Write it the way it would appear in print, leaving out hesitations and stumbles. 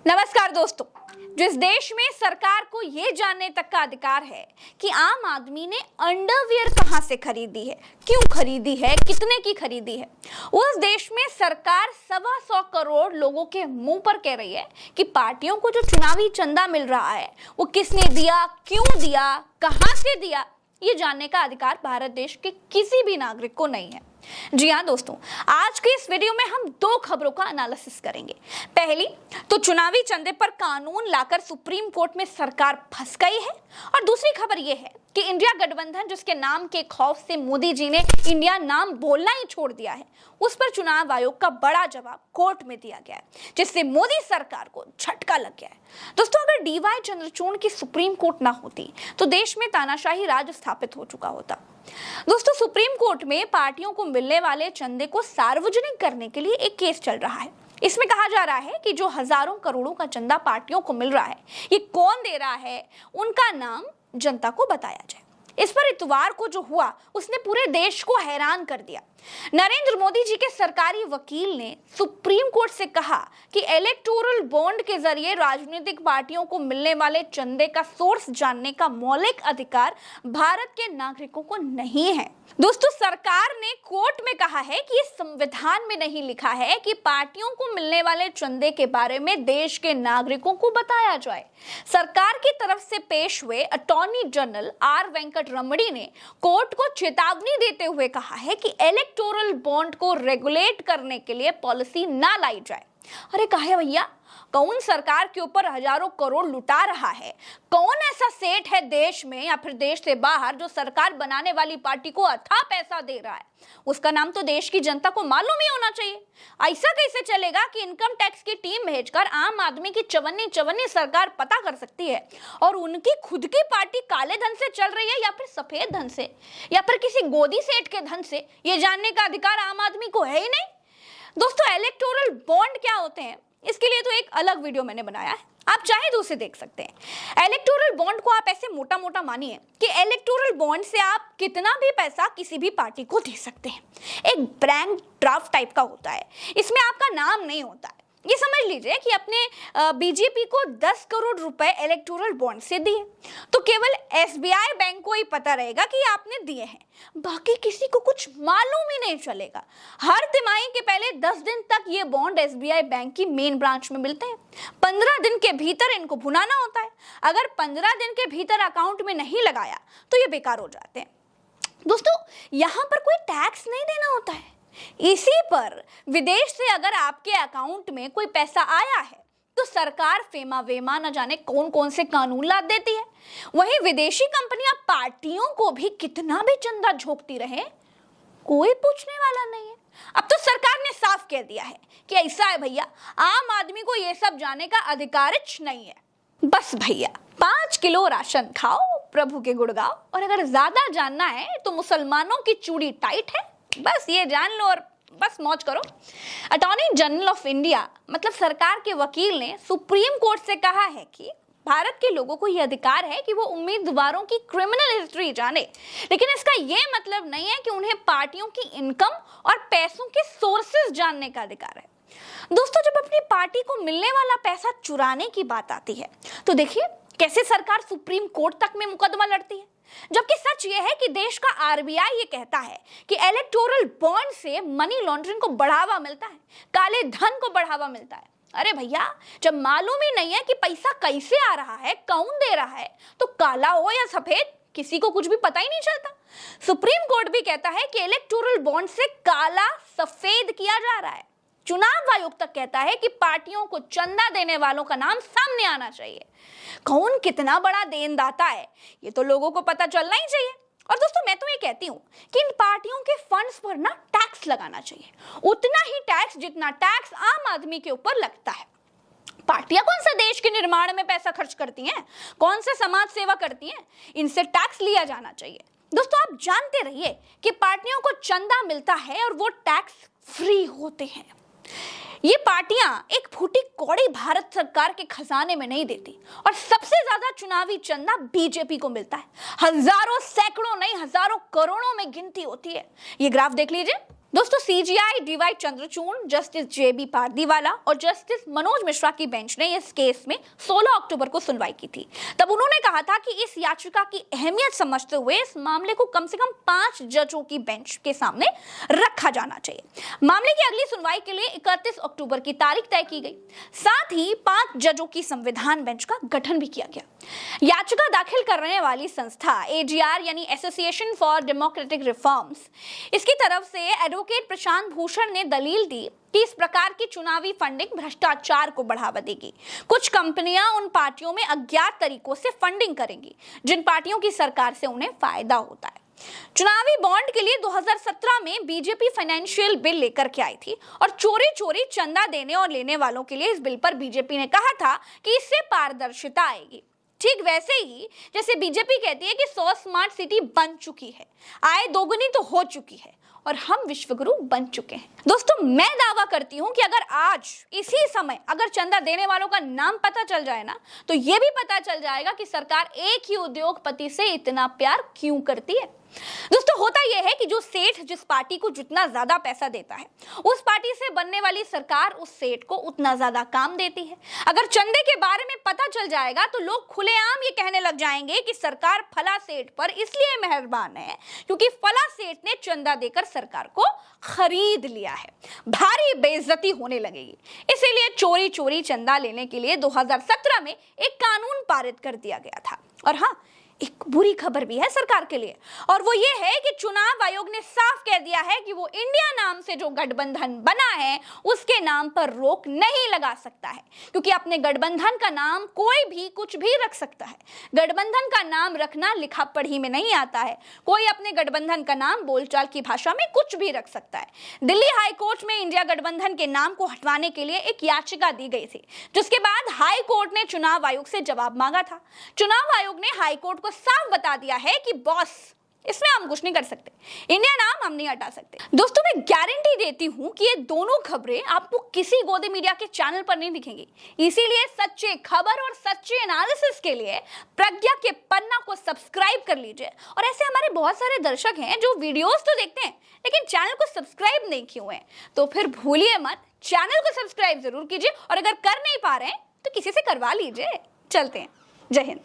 नमस्कार दोस्तों। जिस देश में सरकार को यह जानने तक का अधिकार है कि आम आदमी ने अंडरवियर कहां से खरीदी है, क्यों खरीदी है, कितने की खरीदी है, उस देश में सरकार 125 करोड़ लोगों के मुंह पर कह रही है कि पार्टियों को जो चुनावी चंदा मिल रहा है वो किसने दिया, क्यों दिया, कहां से दिया, ये जानने का अधिकार भारत देश के किसी भी नागरिक को नहीं है। जी हाँ दोस्तों, आज के इस वीडियो में हम दो खबरों का एनालिसिस करेंगे। पहली तो चुनावी चंदे पर कानून लाकर सुप्रीम कोर्ट में सरकार फंस गई है, और दूसरी खबर यह है कि इंडिया गठबंधन जिसके नाम के खौफ से मोदी जी ने इंडिया नाम बोलना ही छोड़ दिया है, उस पर चुनाव आयोग का बड़ा जवाब कोर्ट में दिया गया है, जिससे मोदी सरकार को झटका लग गया है। दोस्तों, अगर डीवाई चंद्रचूड़ की सुप्रीम कोर्ट ना होती तो देश में तानाशाही राज स्थापित हो चुका होता। दोस्तों, सुप्रीम कोर्ट में पार्टियों को मिलने वाले चंदे को सार्वजनिक करने के लिए एक केस चल रहा है। इसमें कहा जा रहा है कि जो हजारों करोड़ों का चंदा पार्टियों को मिल रहा है, ये कौन दे रहा है, उनका नाम जनता को बताया जाए। इस पर इतवार को जो हुआ उसने पूरे देश को हैरान कर दिया। नरेंद्र मोदी जी के सरकारी वकील ने सुप्रीम कोर्ट से कहा कि इलेक्टोरल बॉन्ड के जरिए राजनीतिक पार्टियों को मिलने वाले चंदे का सोर्स जानने का मौलिक अधिकार भारत के नागरिकों को नहीं है। दोस्तों, सरकार ने कोर्ट में कहा है कि इस संविधान में नहीं लिखा है कि पार्टियों को मिलने वाले चंदे के बारे में देश के नागरिकों को बताया जाए। सरकार की तरफ से पेश हुए अटॉर्नी जनरल आर वेंकट रमणी ने कोर्ट को चेतावनी देते हुए कहा है कि इलेक्टोरल बॉन्ड को रेगुलेट करने के लिए पॉलिसी ना लाई जाए। अरे काहे भैया, कौन सरकार के ऊपर हजारों करोड़ लुटा रहा है? कौन ऐसा सेठ है देश में या फिर देश से बाहर जो सरकार बनाने वाली पार्टी को अथाह पैसा दे रहा है? उसका नाम तो देश की जनता को मालूम ही होना चाहिए। ऐसा कैसे चलेगा कि इनकम टैक्स की टीम भेजकर आम आदमी की चवन्नी सरकार पता कर सकती है और उनकी खुद की पार्टी काले धन से चल रही है या फिर सफेद धन से या फिर किसी गोदी सेठ के धन से, ये जानने का अधिकार आम आदमी को है ही नहीं। दोस्तों, इलेक्टोरल बॉन्ड क्या होते हैं, इसके लिए तो एक अलग वीडियो मैंने बनाया है, आप चाहे तो उसे देख सकते हैं। इलेक्टोरल बॉन्ड को आप ऐसे मोटा मोटा मानिए कि इलेक्टोरल बॉन्ड से आप कितना भी पैसा किसी भी पार्टी को दे सकते हैं। एक ब्लैंक ड्राफ्ट टाइप का होता है, इसमें आपका नाम नहीं होता है। ये समझ लीजिए कि अपने बीजेपी को 10 करोड़ रुपए इलेक्टोरल बॉन्ड से दिए तो केवल एसबीआई बैंक को ही पता रहेगा कि आपने दिए हैं, बाकी किसी को कुछ मालूम ही नहीं चलेगा। हर तिमाही के पहले 10 दिन तक ये बॉन्ड एसबीआई बैंक की मेन ब्रांच में मिलते हैं। 15 दिन के भीतर इनको भुनाना होता है। अगर 15 दिन के भीतर अकाउंट में नहीं लगाया तो ये बेकार हो जाते हैं। दोस्तों, यहाँ पर कोई टैक्स नहीं देना होता है। इसी पर विदेश से अगर आपके अकाउंट में कोई पैसा आया है तो सरकार फेमा वेमा न जाने कौन कौन से कानून ला देती है। वहीं विदेशी कंपनियां पार्टियों को भी कितना भी चंदा झोंकती रहे, कोई पूछने वाला नहीं है। अब तो सरकार ने साफ कह दिया है कि ऐसा है भैया, आम आदमी को यह सब जानने का अधिकार नहीं है। बस भैया 5 किलो राशन खाओ, प्रभु के गुण गाओ, और अगर ज्यादा जानना है तो मुसलमानों की चूड़ी टाइट है, बस ये जान लो और बस मौज करो। अटॉर्नी जनरल ऑफ इंडिया मतलब सरकार के वकील ने सुप्रीम कोर्ट से कहा है कि भारत के लोगों को यह अधिकार है कि वो उम्मीदवारों की क्रिमिनल हिस्ट्री जाने, लेकिन इसका यह मतलब नहीं है कि उन्हें पार्टियों की इनकम और पैसों के सोर्सेज जानने का अधिकार है। दोस्तों, जब अपनी पार्टी को मिलने वाला पैसा चुराने की बात आती है तो देखिए कैसे सरकार सुप्रीम कोर्ट तक में मुकदमा लड़ती है, जबकि सच ये है कि देश का आरबीआई ये कहता है कि इलेक्टोरल बॉन्ड से मनी लॉन्ड्रिंग को बढ़ावा मिलता है, काले धन को बढ़ावा मिलता है। अरे भैया, जब मालूम ही नहीं है कि पैसा कैसे आ रहा है, कौन दे रहा है, तो काला हो या सफेद किसी को कुछ भी पता ही नहीं चलता। सुप्रीम कोर्ट भी कहता है कि इलेक्टोरल बॉन्ड से काला सफेद किया जा रहा है। चुनाव आयोग तक कहता है कि पार्टियों को चंदा देने वालों का नाम सामने आना चाहिए। कौन कितना बड़ा देनदाता है ये तो लोगों को पता चलना ही चाहिए। और दोस्तों, मैं तो ये कहती हूँ कि इन पार्टियों के फंड्स पर ना टैक्स लगाना चाहिए, उतना ही टैक्स जितना टैक्स आम आदमी के ऊपर लगता है। पार्टियां कौन सा देश के निर्माण में पैसा खर्च करती हैं, कौन से समाज सेवा करती हैं, इनसे टैक्स लिया जाना चाहिए। दोस्तों, आप जानते रहिए कि पार्टियों को चंदा मिलता है और वो टैक्स फ्री होते हैं। ये पार्टियां एक फूटी कौड़ी भारत सरकार के खजाने में नहीं देती, और सबसे ज्यादा चुनावी चंदा बीजेपी को मिलता है। हजारों, सैकड़ों नहीं, हजारों करोड़ों में गिनती होती है। ये ग्राफ देख लीजिए, दोस्तों, सीजीआई डीवाई चंद्रचूड़, जस्टिस जेबी पारदीवाला और जस्टिस मनोज मिश्रा की बेंच ने इस केस में 16 अक्टूबर को सुनवाई की थी। तब उन्होंने कहा था कि इस याचिका की अहमियत समझते हुए इस मामले को कम से कम 5 जजों की बेंच के सामने रखा जाना चाहिए। मामले की अगली सुनवाई के लिए 31 अक्टूबर की तारीख तय की गई। साथ ही 5 जजों की संविधान बेंच का गठन भी किया गया। याचिका दाखिल करने वाली संस्था एजीआर यानी एसोसिएशन फॉर डेमोक्रेटिक रिफॉर्म्स, इसकी तरफ से एडवोकेट प्रशांत भूषण ने दलील दी कि इस प्रकार की चुनावी फंडिंग भ्रष्टाचार को बढ़ावा देगी। कुछ कंपनियां उन पार्टियों में अज्ञात तरीकों से फंडिंग करेंगी जिन पार्टियों की सरकार से उन्हें फायदा होता है। चुनावी बॉन्ड के लिए 2017 में बीजेपी फाइनेंशियल बिल लेकर के आई थी और चोरी चोरी चंदा देने और लेने वालों के लिए इस बिल पर बीजेपी ने कहा था कि इससे पारदर्शिता आएगी। ठीक वैसे ही जैसे बीजेपी कहती है कि 100 स्मार्ट सिटी बन चुकी है, आय दोगुनी तो हो चुकी है और हम विश्वगुरु बन चुके हैं। दोस्तों, मैं दावा करती हूं कि अगर आज इसी समय अगर चंदा देने वालों का नाम पता चल जाए ना, तो यह भी पता चल जाएगा कि सरकार एक ही उद्योगपति से इतना प्यार क्यों करती है। दोस्तों, होता यह है कि जो सेठ जिस पार्टी को जितना ज्यादा पैसा देता है, उस पार्टी से बनने वाली सरकार उस सेठ को उतना ज्यादा काम देती है। अगर चंदे के बारे में पता चल जाएगा तो लोग खुलेआम ये कहने लग जाएंगे कि सरकार फला सेठ पर इसलिए मेहरबान है क्योंकि फला सेठ ने चंदा देकर सरकार को खरीद लिया है। भारी बेइज्जती होने लगेगी। इसीलिए चोरी चोरी चंदा लेने के लिए 2017 में एक कानून पारित कर दिया गया था। और हाँ, एक बुरी खबर भी है सरकार के लिए, और वो ये है कि चुनाव आयोग ने साफ कह दिया है कि वो इंडिया नाम से जो गठबंधन बना है उसके नाम पर रोक नहीं लगा सकता है, क्योंकि अपने गठबंधन का नाम कोई भी कुछ भी रख सकता है। गठबंधन का नाम रखना लिखा पढ़ी में नहीं आता है। कोई अपने गठबंधन का नाम बोलचाल की भाषा में कुछ भी रख सकता है। दिल्ली हाई कोर्ट में इंडिया गठबंधन के नाम को हटवाने के लिए एक याचिका दी गई थी, जिसके बाद हाई कोर्ट ने चुनाव आयोग से जवाब मांगा था। चुनाव आयोग ने हाई कोर्ट को साफ बता दिया है कि बॉस, इसमें हम कुछ नहीं कर सकते, इंडिया नाम हम नहीं हटा सकते। दोस्तों, मैं गारंटी देती हूं कि ये दोनों खबरें आपको किसी गोदे मीडिया के चैनल पर नहीं दिखेंगी। इसीलिए सच्चे खबर और सच्चे एनालिसिस के लिए प्रज्ञा के पन्ना को सब्सक्राइब कर लीजिए। और ऐसे हमारे बहुत सारे दर्शक हैं जो वीडियोस तो देखते हैं लेकिन चैनल को सब्सक्राइब नहीं किए हुए हैं, तो फिर भूलिए मत, चैनल को सब्सक्राइब जरूर कीजिए और अगर कर नहीं पा रहे हैं तो किसी से करवा लीजिए। चलते हैं, जय हिंद।